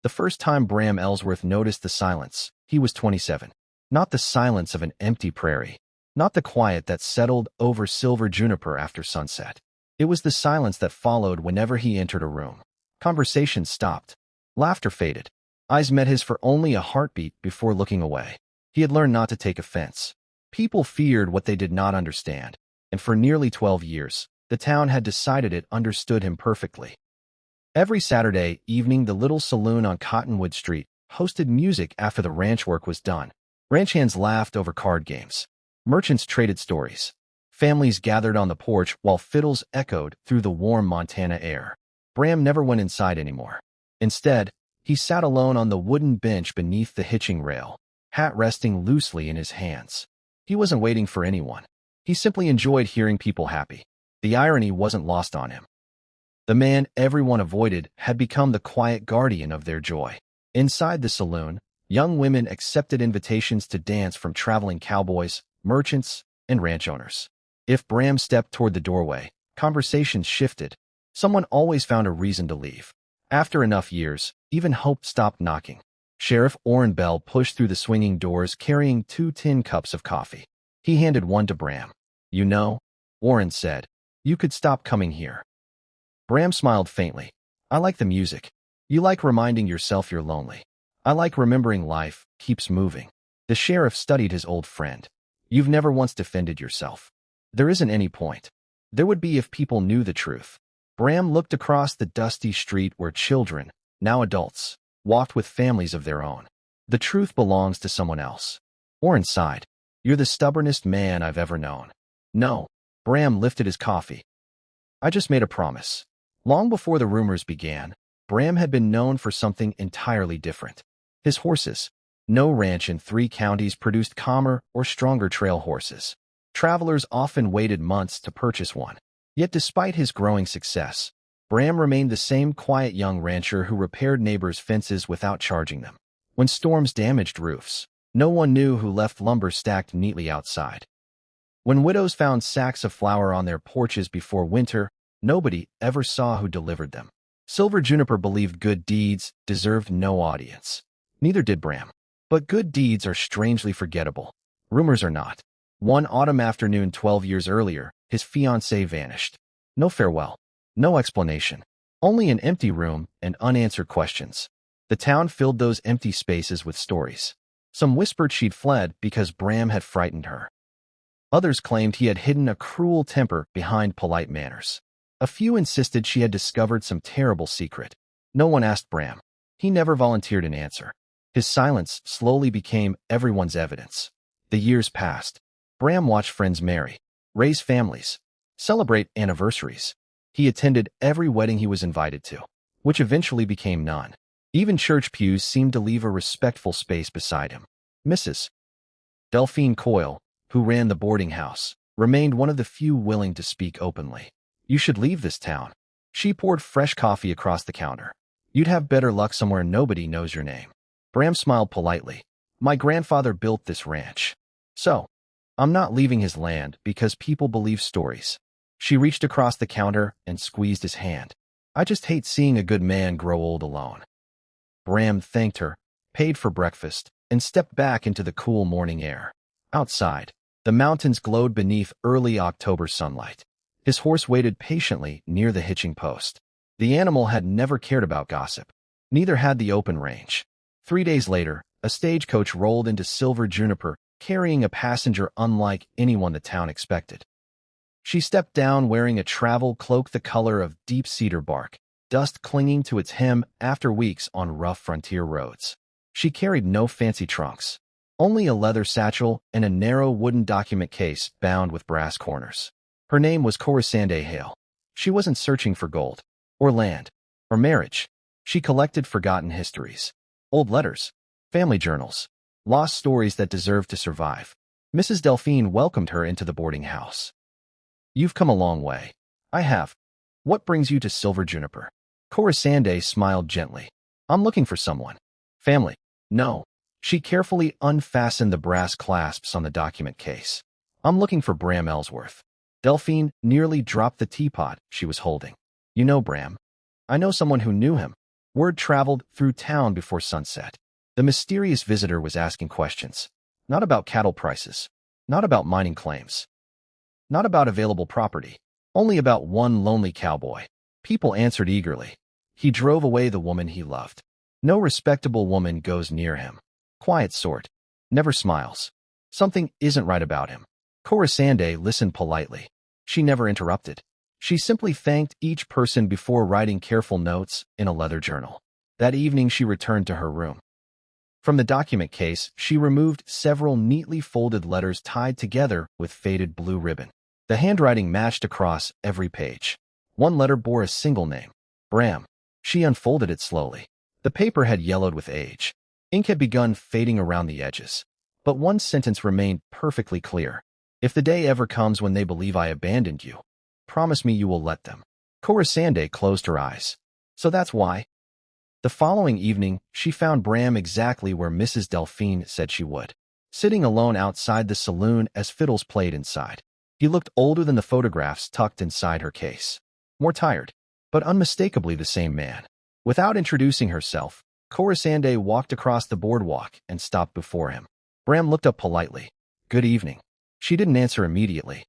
The first time Bram Ellsworth noticed the silence, he was 27. Not the silence of an empty prairie. Not the quiet that settled over silver juniper after sunset. It was the silence that followed whenever he entered a room. Conversation stopped. Laughter faded. Eyes met his for only a heartbeat before looking away. He had learned not to take offense. People feared what they did not understand, and for nearly 12 years, the town had decided it understood him perfectly. Every Saturday evening, the little saloon on Cottonwood Street hosted music after the ranch work was done. Ranch hands laughed over card games. Merchants traded stories. Families gathered on the porch while fiddles echoed through the warm Montana air. Bram never went inside anymore. Instead, he sat alone on the wooden bench beneath the hitching rail, hat resting loosely in his hands. He wasn't waiting for anyone. He simply enjoyed hearing people happy. The irony wasn't lost on him. The man everyone avoided had become the quiet guardian of their joy. Inside the saloon, young women accepted invitations to dance from traveling cowboys, merchants, and ranch owners. If Bram stepped toward the doorway, conversations shifted. Someone always found a reason to leave. After enough years, even hope stopped knocking. Sheriff Orrin Bell pushed through the swinging doors carrying 2 tin cups of coffee. He handed one to Bram. "You know," Orrin said, "you could stop coming here." Bram smiled faintly. "I like the music. You like reminding yourself you're lonely. I like remembering life keeps moving." The sheriff studied his old friend. "You've never once defended yourself. There isn't any point. There would be if people knew the truth." Bram looked across the dusty street where children, now adults, walked with families of their own. "The truth belongs to someone else." Orrin sighed. "You're the stubbornest man I've ever known." "No." Bram lifted his coffee. "I just made a promise." Long before the rumors began, Bram had been known for something entirely different. His horses. No ranch in 3 counties produced calmer or stronger trail horses. Travelers often waited months to purchase one. Yet despite his growing success, Bram remained the same quiet young rancher who repaired neighbors' fences without charging them. When storms damaged roofs, no one knew who left lumber stacked neatly outside. When widows found sacks of flour on their porches before winter, nobody ever saw who delivered them. Silver Juniper believed good deeds deserved no audience. Neither did Bram. But good deeds are strangely forgettable. Rumors are not. One autumn afternoon 12 years earlier, his fiancée vanished. No farewell. No explanation. Only an empty room and unanswered questions. The town filled those empty spaces with stories. Some whispered she'd fled because Bram had frightened her. Others claimed he had hidden a cruel temper behind polite manners. A few insisted she had discovered some terrible secret. No one asked Bram. He never volunteered an answer. His silence slowly became everyone's evidence. The years passed. Bram watched friends marry, raise families, celebrate anniversaries. He attended every wedding he was invited to, which eventually became none. Even church pews seemed to leave a respectful space beside him. Mrs. Delphine Coyle, who ran the boarding house, remained one of the few willing to speak openly. "You should leave this town." She poured fresh coffee across the counter. "You'd have better luck somewhere nobody knows your name." Bram smiled politely. "My grandfather built this ranch. So, I'm not leaving his land because people believe stories." She reached across the counter and squeezed his hand. "I just hate seeing a good man grow old alone." Bram thanked her, paid for breakfast, and stepped back into the cool morning air. Outside, the mountains glowed beneath early October sunlight. His horse waited patiently near the hitching post. The animal had never cared about gossip. Neither had the open range. 3 days later, a stagecoach rolled into Silver Juniper, carrying a passenger unlike anyone the town expected. She stepped down wearing a travel cloak the color of deep cedar bark, dust clinging to its hem after weeks on rough frontier roads. She carried no fancy trunks, only a leather satchel and a narrow wooden document case bound with brass corners. Her name was Corisande Hale. She wasn't searching for gold, or land, or marriage. She collected forgotten histories, old letters, family journals, lost stories that deserved to survive. Mrs. Delphine welcomed her into the boarding house. "You've come a long way." "I have." "What brings you to Silver Juniper?" Corisande smiled gently. "I'm looking for someone." "Family?" "No." She carefully unfastened the brass clasps on the document case. "I'm looking for Bram Ellsworth." Delphine nearly dropped the teapot she was holding. "You know Bram?" "I know someone who knew him." Word traveled through town before sunset. The mysterious visitor was asking questions. Not about cattle prices. Not about mining claims. Not about available property. Only about one lonely cowboy. People answered eagerly. He drove away the woman he loved. No respectable woman goes near him. Quiet sort. Never smiles. Something isn't right about him. Corisande listened politely. She never interrupted. She simply thanked each person before writing careful notes in a leather journal. That evening she returned to her room. From the document case, she removed several neatly folded letters tied together with faded blue ribbon. The handwriting matched across every page. One letter bore a single name, Bram. She unfolded it slowly. The paper had yellowed with age. Ink had begun fading around the edges. But one sentence remained perfectly clear. If the day ever comes when they believe I abandoned you, promise me you will let them. Corisande closed her eyes. So that's why. The following evening, she found Bram exactly where Mrs. Delphine said she would, sitting alone outside the saloon as fiddles played inside. He looked older than the photographs tucked inside her case. More tired, but unmistakably the same man. Without introducing herself, Corisande walked across the boardwalk and stopped before him. Bram looked up politely. Good evening. She didn't answer immediately.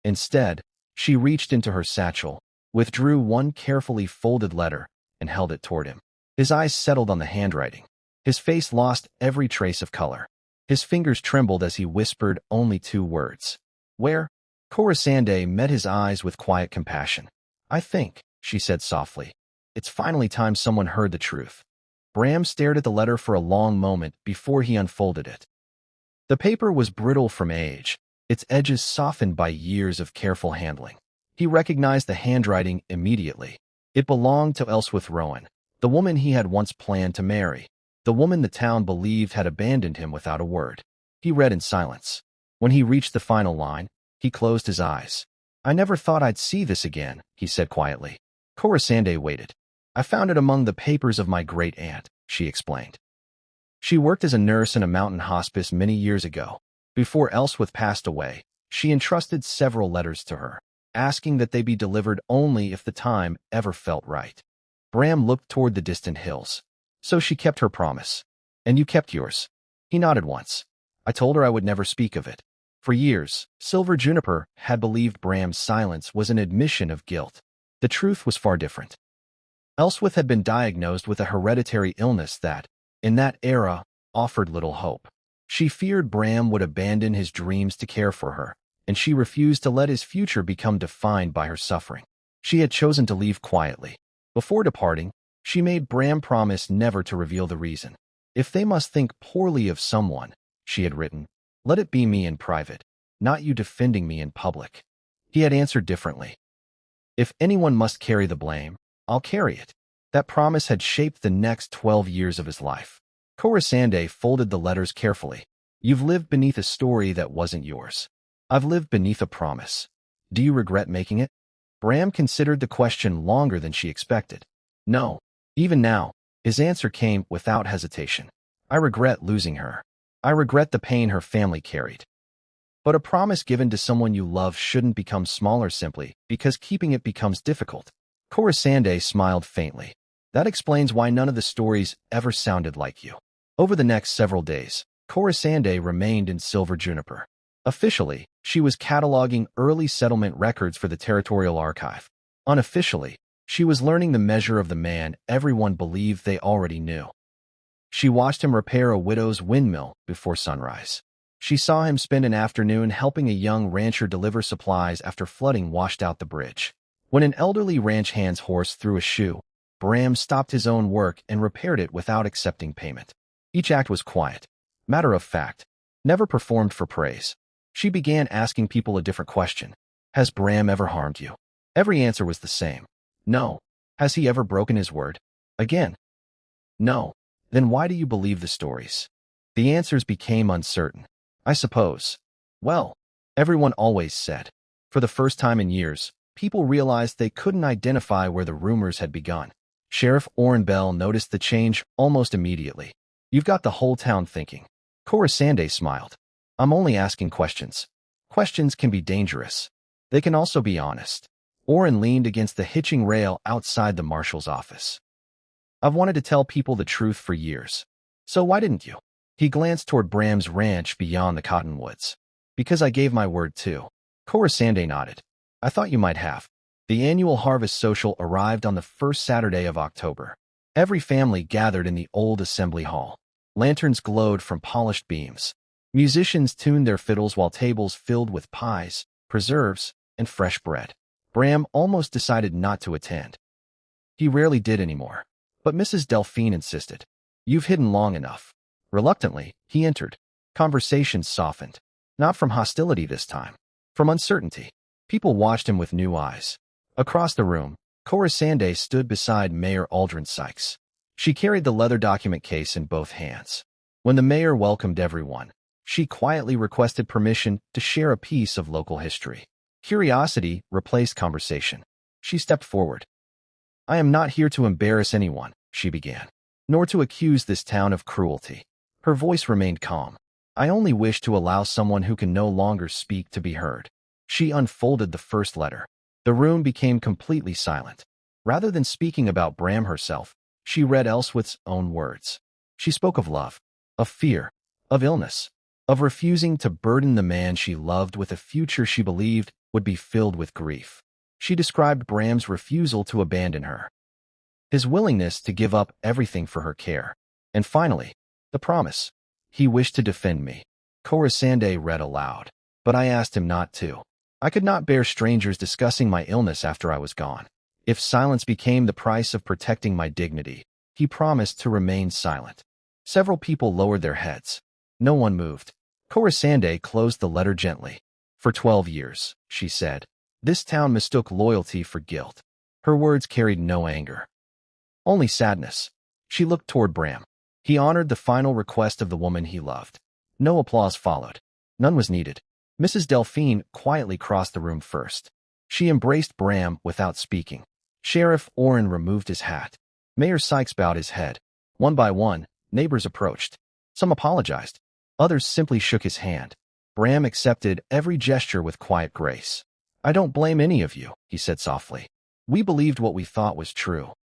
Instead, she reached into her satchel, withdrew one carefully folded letter, and held it toward him. His eyes settled on the handwriting. His face lost every trace of color. His fingers trembled as he whispered only two words. Where? Corisande met his eyes with quiet compassion. I think, she said softly. It's finally time someone heard the truth. Bram stared at the letter for a long moment before he unfolded it. The paper was brittle from age, its edges softened by years of careful handling. He recognized the handwriting immediately. It belonged to Elswith Rowan, the woman he had once planned to marry, the woman the town believed had abandoned him without a word. He read in silence. When he reached the final line, he closed his eyes. I never thought I'd see this again, he said quietly. Corisande waited. I found it among the papers of my great-aunt, she explained. She worked as a nurse in a mountain hospice many years ago. Before Elswith passed away, she entrusted several letters to her, asking that they be delivered only if the time ever felt right. Bram looked toward the distant hills. So she kept her promise. And you kept yours. He nodded once. I told her I would never speak of it. For years, Silver Juniper had believed Bram's silence was an admission of guilt. The truth was far different. Elswith had been diagnosed with a hereditary illness that, in that era, offered little hope. She feared Bram would abandon his dreams to care for her, and she refused to let his future become defined by her suffering. She had chosen to leave quietly. Before departing, she made Bram promise never to reveal the reason. If they must think poorly of someone, she had written, let it be me in private, not you defending me in public. He had answered differently. If anyone must carry the blame, I'll carry it. That promise had shaped the next 12 years of his life. Corisande folded the letters carefully. You've lived beneath a story that wasn't yours. I've lived beneath a promise. Do you regret making it? Bram considered the question longer than she expected. No. Even now, his answer came without hesitation. I regret losing her. I regret the pain her family carried. But a promise given to someone you love shouldn't become smaller simply because keeping it becomes difficult. Corisande smiled faintly. That explains why none of the stories ever sounded like you. Over the next several days, Corisande remained in Silver Juniper. Officially, she was cataloging early settlement records for the Territorial Archive. Unofficially, she was learning the measure of the man everyone believed they already knew. She watched him repair a widow's windmill before sunrise. She saw him spend an afternoon helping a young rancher deliver supplies after flooding washed out the bridge. When an elderly ranch hand's horse threw a shoe, Bram stopped his own work and repaired it without accepting payment. Each act was quiet, matter of fact, never performed for praise. She began asking people a different question. Has Bram ever harmed you? Every answer was the same. No. Has he ever broken his word? Again. No. Then why do you believe the stories? The answers became uncertain. I suppose. Well, everyone always said. For the first time in years, people realized they couldn't identify where the rumors had begun. Sheriff Orrin Bell noticed the change almost immediately. You've got the whole town thinking. Corisande smiled. I'm only asking questions. Questions can be dangerous. They can also be honest. Orrin leaned against the hitching rail outside the marshal's office. I've wanted to tell people the truth for years. So why didn't you? He glanced toward Bram's ranch beyond the cottonwoods. Because I gave my word too. Corisande nodded. I thought you might have. The annual harvest social arrived on the first Saturday of October. Every family gathered in the old assembly hall. Lanterns glowed from polished beams. Musicians tuned their fiddles while tables filled with pies, preserves, and fresh bread. Bram almost decided not to attend. He rarely did anymore. But Mrs. Delphine insisted. You've hidden long enough. Reluctantly, he entered. Conversations softened. Not from hostility this time. From uncertainty. People watched him with new eyes. Across the room, Corisande stood beside Mayor Aldrin Sykes. She carried the leather document case in both hands. When the mayor welcomed everyone, she quietly requested permission to share a piece of local history. Curiosity replaced conversation. She stepped forward. I am not here to embarrass anyone, she began, nor to accuse this town of cruelty. Her voice remained calm. I only wish to allow someone who can no longer speak to be heard. She unfolded the first letter. The room became completely silent. Rather than speaking about Bram herself, she read Ellsworth's own words. She spoke of love, of fear, of illness, of refusing to burden the man she loved with a future she believed would be filled with grief. She described Bram's refusal to abandon her, his willingness to give up everything for her care, and finally, the promise. He wished to defend me. Corisande read aloud, but I asked him not to. I could not bear strangers discussing my illness after I was gone. If silence became the price of protecting my dignity, he promised to remain silent. Several people lowered their heads. No one moved. Corisande closed the letter gently. For 12 years, she said, this town mistook loyalty for guilt. Her words carried no anger, only sadness. She looked toward Bram. He honored the final request of the woman he loved. No applause followed. None was needed. Mrs. Delphine quietly crossed the room first. She embraced Bram without speaking. Sheriff Orrin removed his hat. Mayor Sykes bowed his head. One by one, neighbors approached. Some apologized. Others simply shook his hand. Bram accepted every gesture with quiet grace. I don't blame any of you, he said softly. We believed what we thought was true.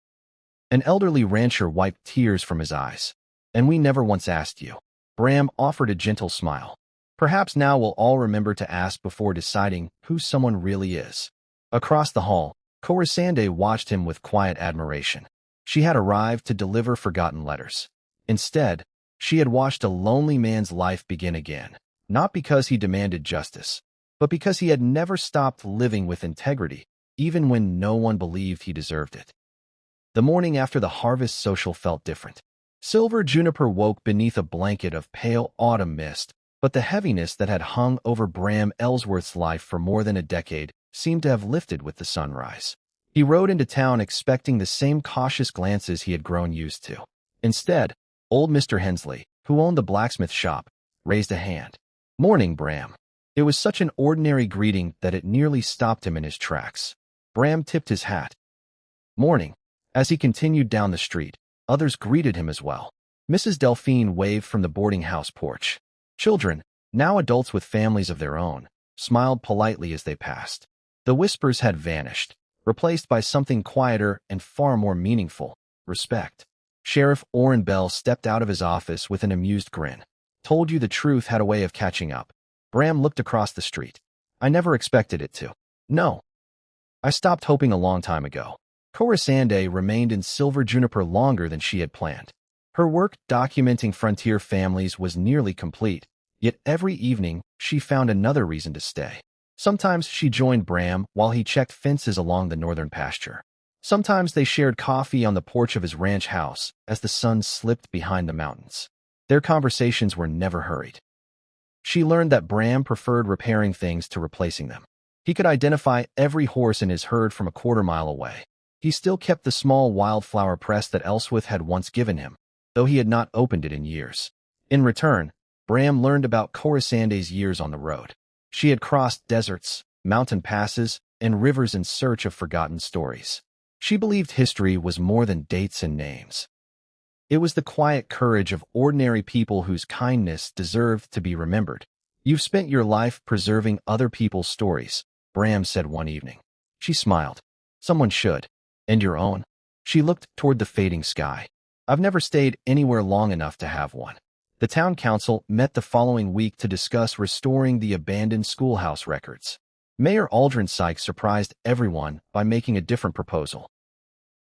An elderly rancher wiped tears from his eyes. And we never once asked you. Bram offered a gentle smile. Perhaps now we'll all remember to ask before deciding who someone really is. Across the hall, Corisande watched him with quiet admiration. She had arrived to deliver forgotten letters. Instead, she had watched a lonely man's life begin again, not because he demanded justice, but because he had never stopped living with integrity, even when no one believed he deserved it. The morning after the harvest social felt different. Silver Juniper woke beneath a blanket of pale autumn mist, but the heaviness that had hung over Bram Ellsworth's life for more than a decade seemed to have lifted with the sunrise. He rode into town expecting the same cautious glances he had grown used to. Instead, old Mr. Hensley, who owned the blacksmith shop, raised a hand. Morning, Bram. It was such an ordinary greeting that it nearly stopped him in his tracks. Bram tipped his hat. Morning. As he continued down the street, others greeted him as well. Mrs. Delphine waved from the boarding house porch. Children, now adults with families of their own, smiled politely as they passed. The whispers had vanished, replaced by something quieter and far more meaningful, respect. Sheriff Orrin Bell stepped out of his office with an amused grin. Told you the truth had a way of catching up. Bram looked across the street. I never expected it to. No. I stopped hoping a long time ago. Corisande remained in Silver Juniper longer than she had planned. Her work documenting frontier families was nearly complete, yet every evening she found another reason to stay. Sometimes she joined Bram while he checked fences along the northern pasture. Sometimes they shared coffee on the porch of his ranch house as the sun slipped behind the mountains. Their conversations were never hurried. She learned that Bram preferred repairing things to replacing them. He could identify every horse in his herd from a quarter-mile away. He still kept the small wildflower press that Ellsworth had once given him, though he had not opened it in years. In return, Bram learned about Corisande's years on the road. She had crossed deserts, mountain passes, and rivers in search of forgotten stories. She believed history was more than dates and names. It was the quiet courage of ordinary people whose kindness deserved to be remembered. You've spent your life preserving other people's stories, Bram said one evening. She smiled. Someone should. And your own? She looked toward the fading sky. I've never stayed anywhere long enough to have one. The town council met the following week to discuss restoring the abandoned schoolhouse records. Mayor Aldrin Sykes surprised everyone by making a different proposal.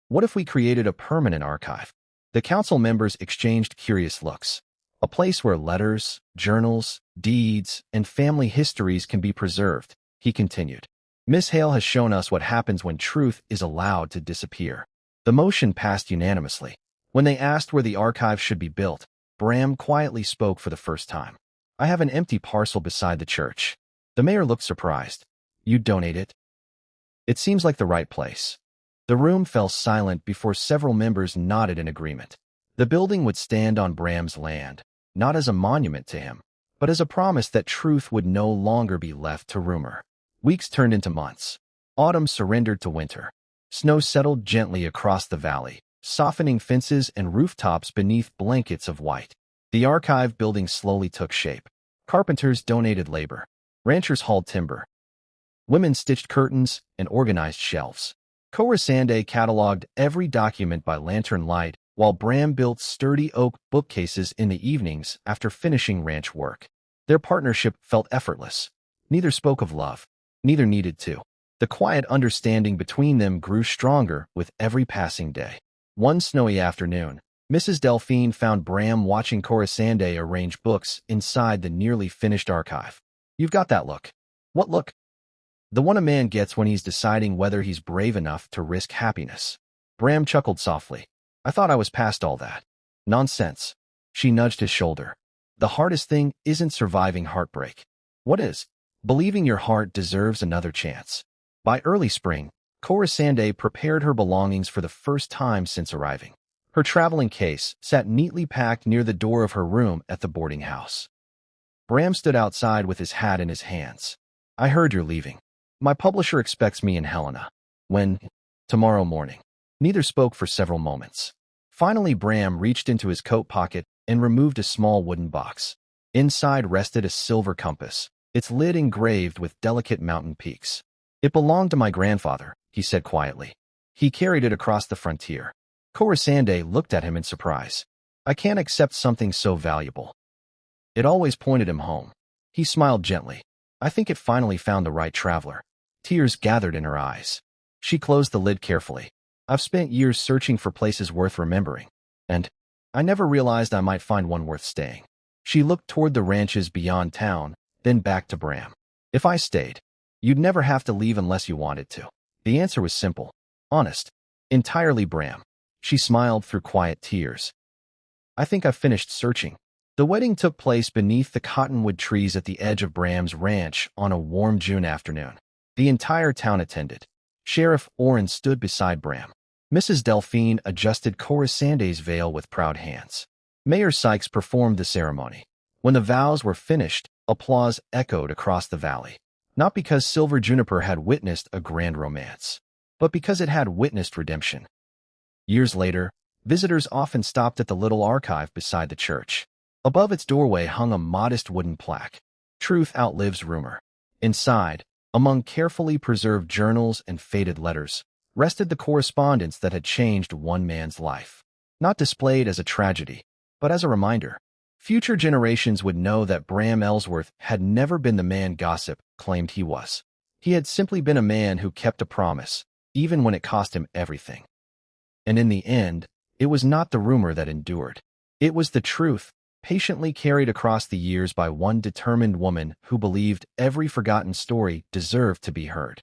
What if we created a permanent archive? The council members exchanged curious looks. A place where letters, journals, deeds, and family histories can be preserved, he continued. Miss Hale has shown us what happens when truth is allowed to disappear. The motion passed unanimously. When they asked where the archive should be built, Bram quietly spoke for the first time. I have an empty parcel beside the church. The mayor looked surprised. You'd donate it? It seems like the right place. The room fell silent before several members nodded in agreement. The building would stand on Bram's land, not as a monument to him, but as a promise that truth would no longer be left to rumor. Weeks turned into months. Autumn surrendered to winter. Snow settled gently across the valley, softening fences and rooftops beneath blankets of white. The archive building slowly took shape. Carpenters donated labor. Ranchers hauled timber. Women stitched curtains and organized shelves. Corisande cataloged every document by lantern light, while Bram built sturdy oak bookcases in the evenings after finishing ranch work. Their partnership felt effortless. Neither spoke of love. Neither needed to. The quiet understanding between them grew stronger with every passing day. One snowy afternoon, Mrs. Delphine found Bram watching Corisande arrange books inside the nearly finished archive. You've got that look. What look? The one a man gets when he's deciding whether he's brave enough to risk happiness. Bram chuckled softly. I thought I was past all that. Nonsense. She nudged his shoulder. The hardest thing isn't surviving heartbreak. What is? Believing your heart deserves another chance. By early spring, Corisande prepared her belongings for the first time since arriving. Her traveling case sat neatly packed near the door of her room at the boarding house. Bram stood outside with his hat in his hands. I heard you're leaving. My publisher expects me in Helena. When? Tomorrow morning. Neither spoke for several moments. Finally, Bram reached into his coat pocket and removed a small wooden box. Inside rested a silver compass, its lid engraved with delicate mountain peaks. It belonged to my grandfather, he said quietly. He carried it across the frontier. Corisande looked at him in surprise. I can't accept something so valuable. It always pointed him home. He smiled gently. I think it finally found the right traveler. Tears gathered in her eyes. She closed the lid carefully. I've spent years searching for places worth remembering, and I never realized I might find one worth staying. She looked toward the ranches beyond town, then back to Bram. If I stayed, you'd never have to leave unless you wanted to. The answer was simple, honest, entirely Bram. She smiled through quiet tears. I think I've finished searching. The wedding took place beneath the cottonwood trees at the edge of Bram's ranch on a warm June afternoon. The entire town attended. Sheriff Orrin stood beside Bram. Mrs. Delphine adjusted Corisande's veil with proud hands. Mayor Sykes performed the ceremony. When the vows were finished, applause echoed across the valley. Not because Silver Juniper had witnessed a grand romance, but because it had witnessed redemption. Years later, visitors often stopped at the little archive beside the church. Above its doorway hung a modest wooden plaque. Truth outlives rumor. Inside, among carefully preserved journals and faded letters, rested the correspondence that had changed one man's life. Not displayed as a tragedy, but as a reminder. Future generations would know that Bram Ellsworth had never been the man gossip claimed he was. He had simply been a man who kept a promise, even when it cost him everything. And in the end, it was not the rumor that endured. It was the truth, patiently carried across the years by one determined woman who believed every forgotten story deserved to be heard.